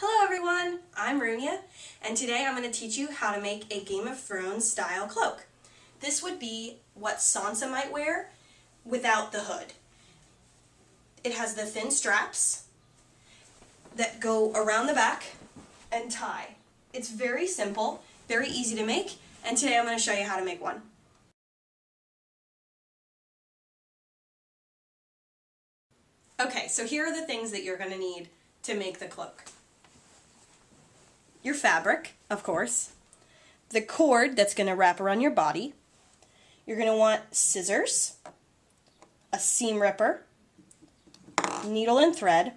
Hello everyone, I'm Runia, and today I'm going to teach you how to make a Game of Thrones style cloak. This would be what Sansa might wear without the hood. It has the thin straps that go around the back and tie. It's very simple, very easy to make, and today I'm going to show you how to make one. Okay, so here are the things that you're going to need to make the cloak. Your fabric, of course, the cord that's going to wrap around your body. You're going to want scissors, a seam ripper, needle and thread,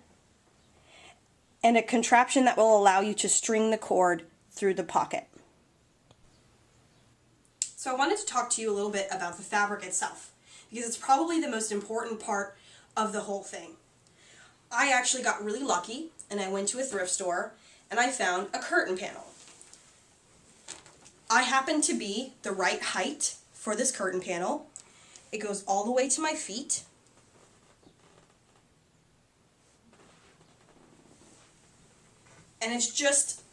and a contraption that will allow you to string the cord through the pocket. So I wanted to talk to you a little bit about the fabric itself, because it's probably the most important part of the whole thing. I actually got really lucky, and I went to a thrift store and I found a curtain panel. I happen to be the right height for this curtain panel. It goes all the way to my feet. And it's just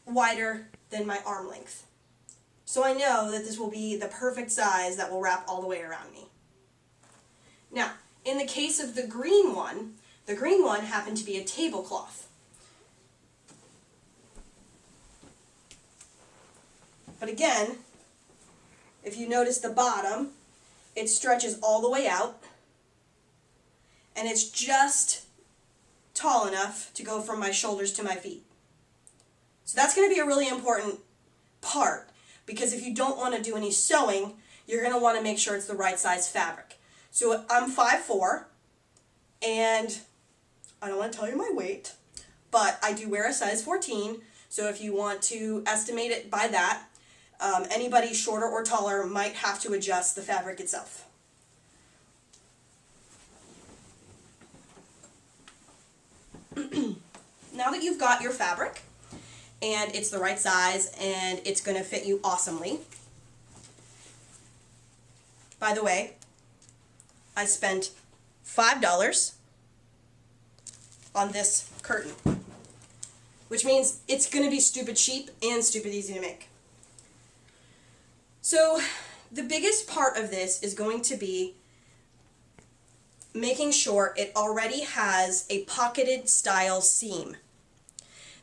wider than my arm length. So I know that this will be the perfect size that will wrap all the way around me. Now, in the case of the green one happened to be a tablecloth. But again, if you notice the bottom, it stretches all the way out, and it's just tall enough to go from my shoulders to my feet. So that's going to be a really important part, because if you don't want to do any sewing, you're going to want to make sure it's the right size fabric. So I'm 5'4", and I don't want to tell you my weight, but I do wear a size 14, so if you want to estimate it by that, anybody shorter or taller might have to adjust the fabric itself. Now that you've got your fabric, and it's the right size, and it's going to fit you awesomely. By the way, I spent $5 on this curtain, which means it's going to be stupid cheap and stupid easy to make. So the biggest part of this is going to be making sure it already has a pocketed style seam.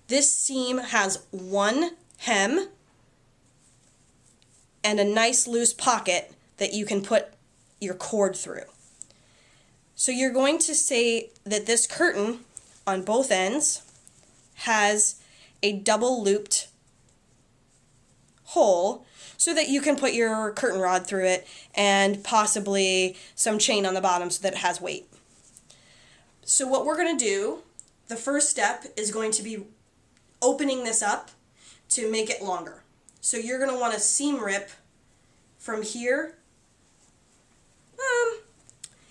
This seam has one hem and a nice loose pocket that you can put your cord through. So you're going to say that this curtain on both ends has a double looped hole so that you can put your curtain rod through it and possibly some chain on the bottom so that it has weight. So what we're going to do, the first step is going to be opening this up to make it longer. So you're going to want to seam rip from here.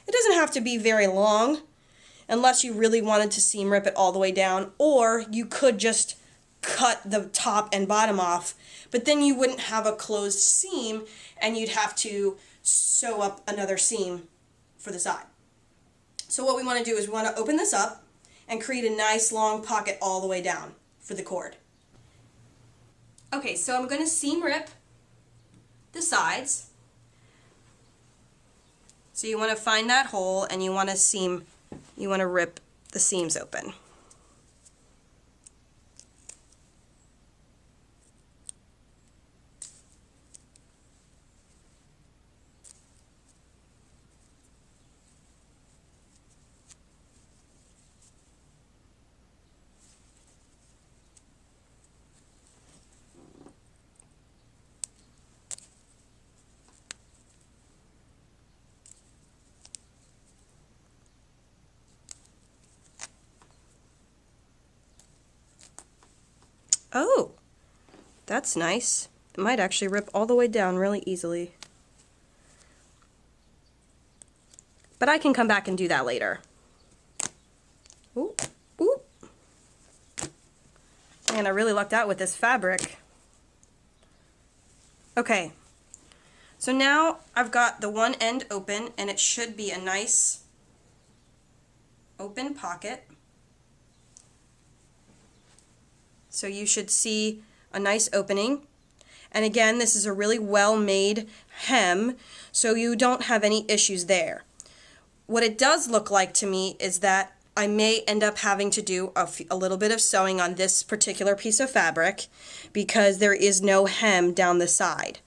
It doesn't have to be very long unless you really wanted to seam rip it all the way down, or you could just cut the top and bottom off, but then you wouldn't have a closed seam and you'd have to sew up another seam for the side. So what we want to do is we want to open this up and create a nice long pocket all the way down for the cord. Okay, so I'm going to seam rip the sides. So you want to find that hole and you want to rip the seams open. Oh, that's nice. It might actually rip all the way down really easily. But I can come back and do that later. Ooh, ooh. Man, I really lucked out with this fabric. Okay, so now I've got the one end open, and it should be a nice open pocket. So you should see a nice opening. And again, this is a really well-made hem, so you don't have any issues there. What it does look like to me is that I may end up having to do a little bit of sewing on this particular piece of fabric because there is no hem down the side.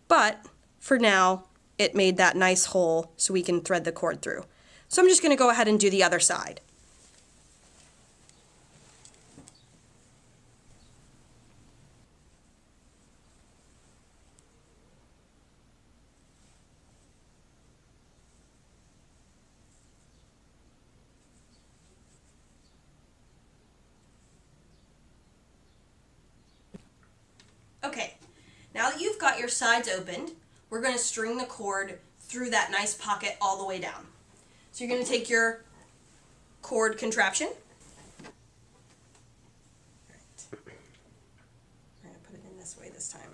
But for now, it made that nice hole so we can thread the cord through. So I'm just going to go ahead and do the other side. Okay, now that you've got your sides opened, we're going to string the cord through that nice pocket all the way down. So you're going to take your cord contraption. Right. We're going to put it in this way this time.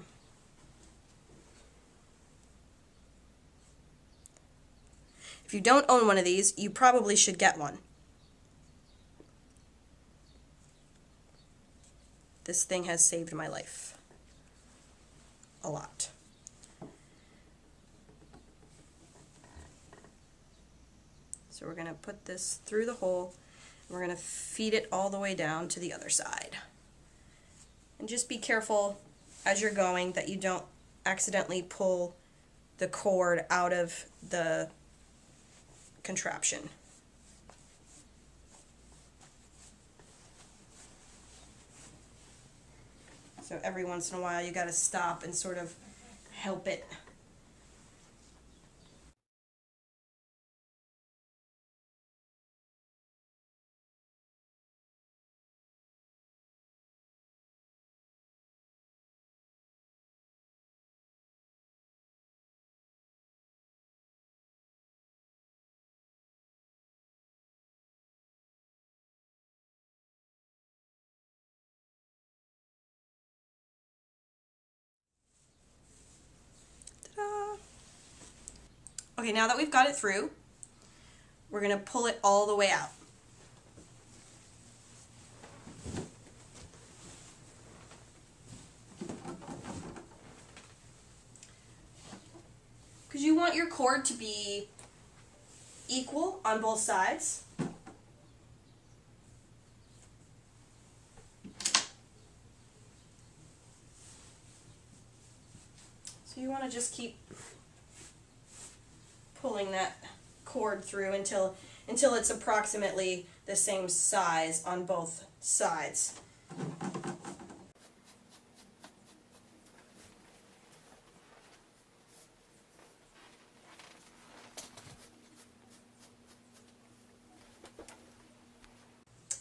If you don't own one of these, you probably should get one. This thing has saved my life. A lot. So we're going to put this through the hole, and we're going to feed it all the way down to the other side. And just be careful as you're going that you don't accidentally pull the cord out of the contraption. So every once in a while you got to stop and sort of help it. Okay, now that we've got it through, we're going to pull it all the way out. Because you want your cord to be equal on both sides. So you want to just keep pulling that cord through until it's approximately the same size on both sides.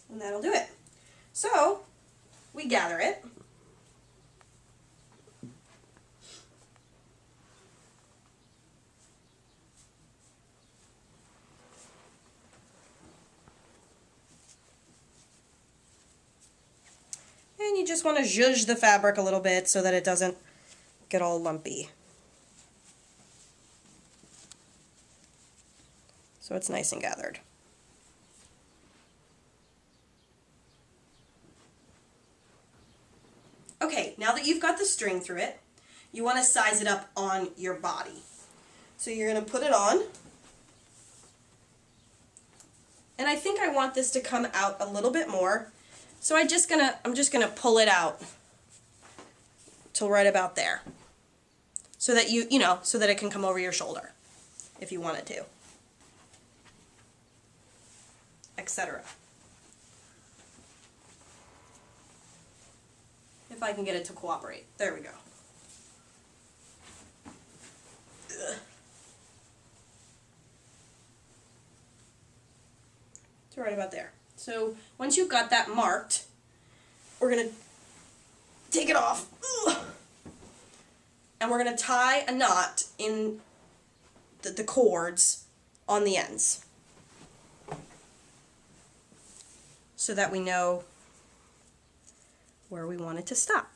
And that'll do it. So we gather it. And you just want to zhuzh the fabric a little bit so that it doesn't get all lumpy. So it's nice and gathered. Okay, now that you've got the string through it, you want to size it up on your body. So you're going to put it on. And I think I want this to come out a little bit more. So I'm just gonna pull it out till right about there, so that so that it can come over your shoulder, if you want it to, etc. If I can get it to cooperate, there we go. Ugh. So right about there. So once you've got that marked, we're going to take it off. Ugh. And we're going to tie a knot in the cords on the ends so that we know where we want it to stop.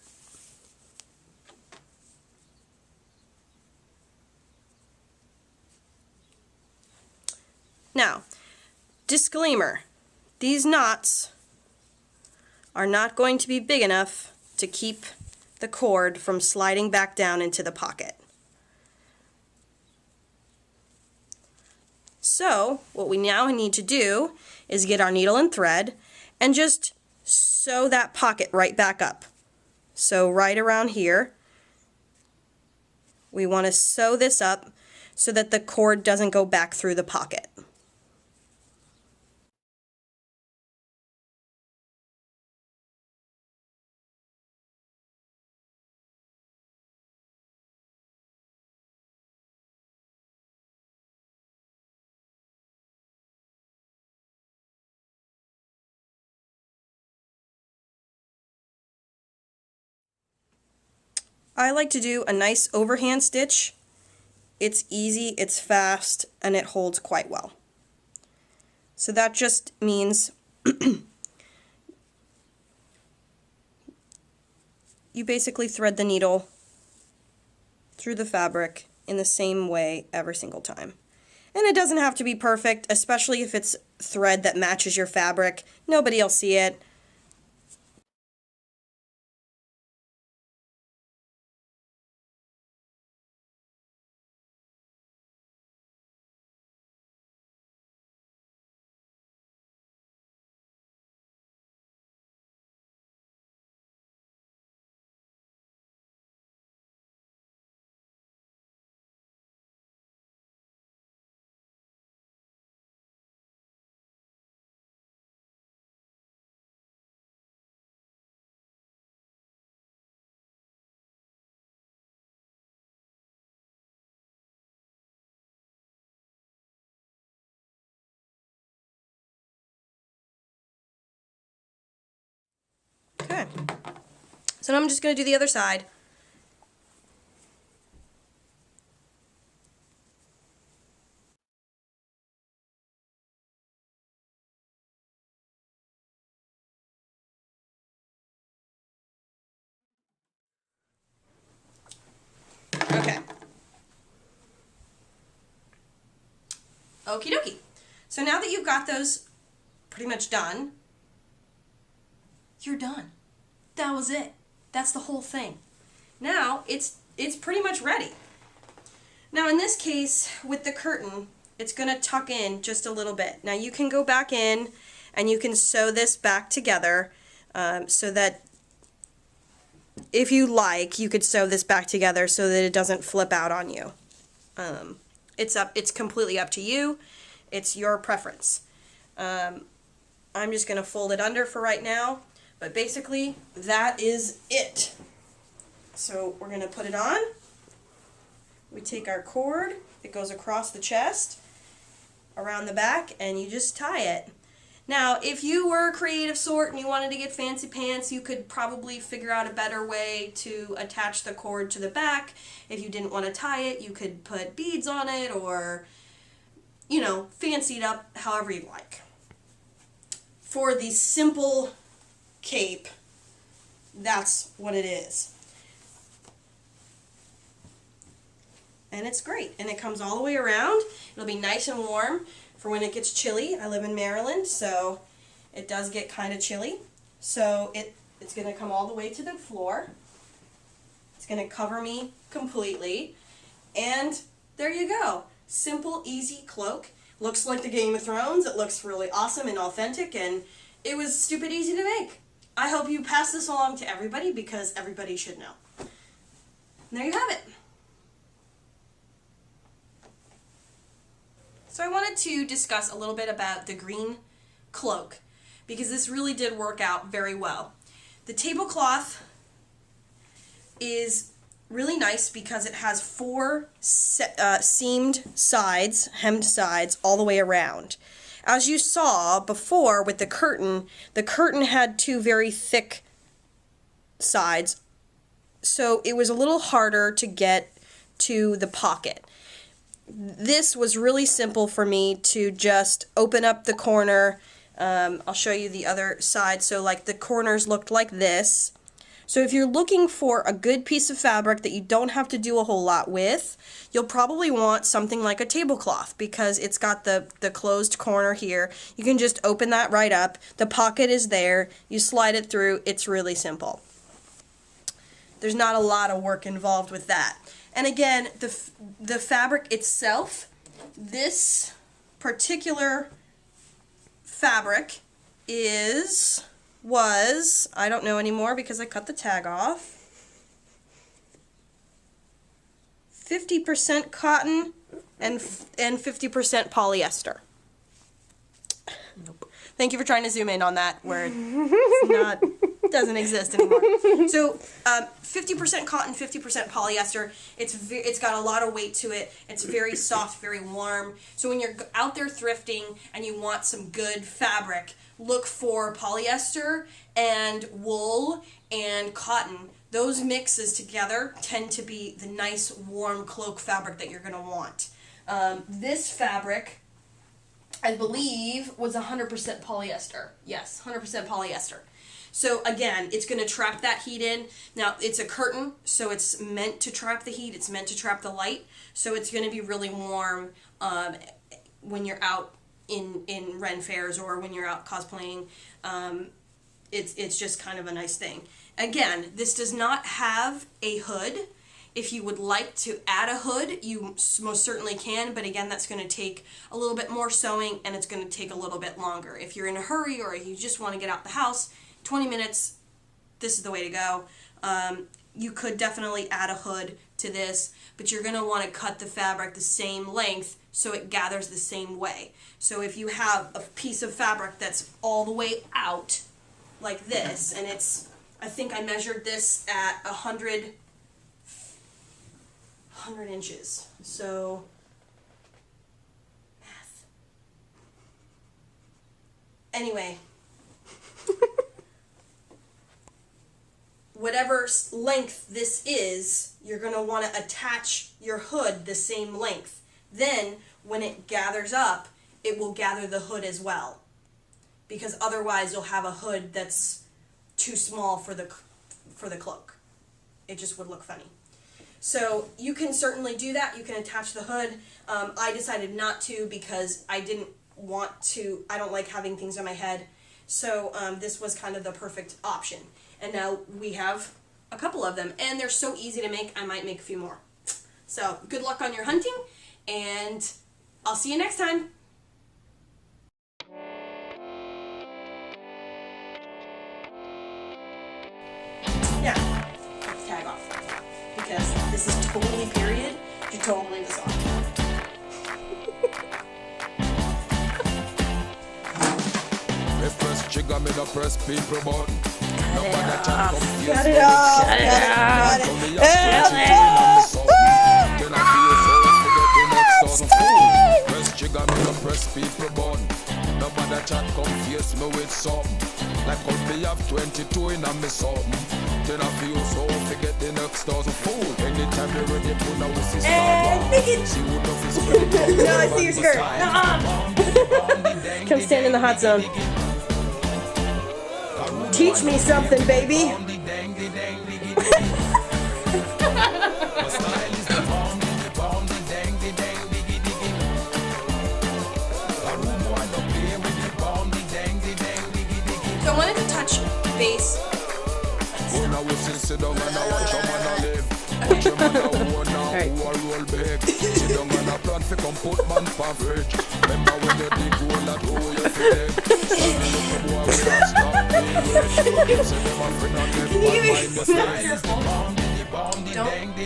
Now, disclaimer, these knots are not going to be big enough to keep the cord from sliding back down into the pocket. So what we now need to do is get our needle and thread and just sew that pocket right back up. So right around here, we want to sew this up so that the cord doesn't go back through the pocket. I like to do a nice overhand stitch. It's easy, it's fast, and it holds quite well. So that just means you basically thread the needle through the fabric in the same way every single time. And it doesn't have to be perfect, especially if it's thread that matches your fabric. Nobody will see it. Okay, so now I'm just going to do the other side. Okay. Okie dokie. So now that you've got those pretty much done, you're done. That was it. That's the whole thing. Now it's pretty much ready. Now in this case, with the curtain, it's going to tuck in just a little bit. Now you can go back in and you can sew this back together so that if you like, you could sew this back together so that it doesn't flip out on you. It's completely up to you. It's your preference. I'm just going to fold it under for right now, but basically that is it. So we're going to put it on. We take our cord, it goes across the chest, around the back, and you just tie it. Now, if you were a creative sort and you wanted to get fancy pants, you could probably figure out a better way to attach the cord to the back. If you didn't want to tie it, you could put beads on it or, you know, fancy it up however you like. For the simple cape, that's what it is. And it's great, and it comes all the way around. It'll be nice and warm for when it gets chilly. I live in Maryland, so it does get kind of chilly. So it's going to come all the way to the floor. It's going to cover me completely. And there you go. Simple, easy cloak. Looks like the Game of Thrones. It looks really awesome and authentic, and it was stupid easy to make. I hope you pass this along to everybody because everybody should know. And there you have it. So I wanted to discuss a little bit about the green cloak because this really did work out very well. The tablecloth is really nice because it has four seamed sides, hemmed sides, all the way around. As you saw before with the curtain had two very thick sides, so it was a little harder to get to the pocket. This was really simple for me to just open up the corner. I'll show you the other side. So like the corners looked like this. So if you're looking for a good piece of fabric that you don't have to do a whole lot with, you'll probably want something like a tablecloth because it's got the closed corner here. You can just open that right up. The pocket is there. You slide it through. It's really simple. There's not a lot of work involved with that. And again, the fabric itself, this particular fabric was, I don't know anymore because I cut the tag off, 50% cotton and 50% polyester. Nope. Thank you for trying to zoom in on that word. It's not, doesn't exist anymore. So 50% cotton, 50% polyester. It's got a lot of weight to it. It's very soft, very warm. So when you're out there thrifting and you want some good fabric, look for polyester and wool and cotton. Those mixes together tend to be the nice warm cloak fabric that you're going to want. This fabric, I believe, was 100% polyester. Yes, 100% polyester. So again, it's going to trap that heat in. Now, it's a curtain, so it's meant to trap the heat. It's meant to trap the light. So it's going to be really warm when you're out in Ren fairs or when you're out cosplaying. It's just kind of a nice thing. Again, this does not have a hood. If you would like to add a hood, you most certainly can, but again, that's going to take a little bit more sewing and it's going to take a little bit longer. If you're in a hurry or you just want to get out the house, 20 minutes, this is the way to go. You could definitely add a hood to this, but you're going to want to cut the fabric the same length so it gathers the same way. So if you have a piece of fabric that's all the way out like this, and it's, I think I measured this at 100 inches. So, math. Anyway, whatever length this is, you're going to want to attach your hood the same length. Then, when it gathers up, it will gather the hood as well. Because otherwise, you'll have a hood that's too small for the cloak. It just would look funny. So you can certainly do that. You can attach the hood. I decided not to because I didn't want to. I don't like having things on my head. So this was kind of the perfect option. And now we have a couple of them. And they're so easy to make, I might make a few more. So good luck on your hunting. And I'll see you next time. Yeah, cut the tag off. Because this is totally period. You totally leave this on. Press trigger, me no press people button. Cut it off. Cut it. Press trigger, me no press people button. Nobody chat confuse me with something. Like how me have 22 in a me something. Then I feel so forget the next dozen fool. Anytime you ready, put now we see start. See who knows his skirt. No, I see your skirt. Come stand in the hot zone. Teach me something, baby. So I wanted to touch base. Don't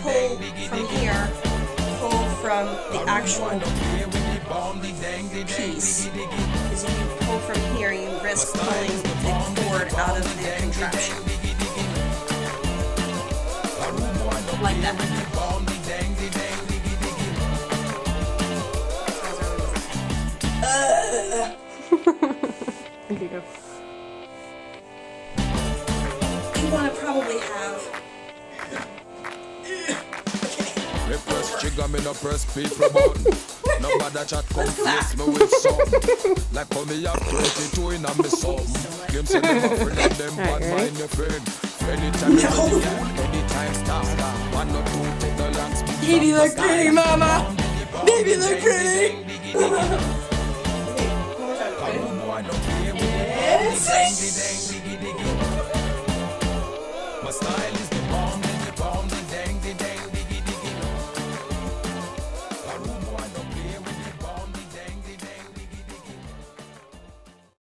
pull from here, pull from the actual piece. Because if you pull from here, you risk pulling the cord out of the contraption. Like that. There you go. You want to probably have. Me press trigger, me no press people button. Nobody chat confuse me with something. Like how me have 22 in a me something. Them say them a friend and them bad mind your friend. Anytime No. anytime stop. One or two take the long speed. Baby look pretty, mama. Baby look pretty. Boy, no play with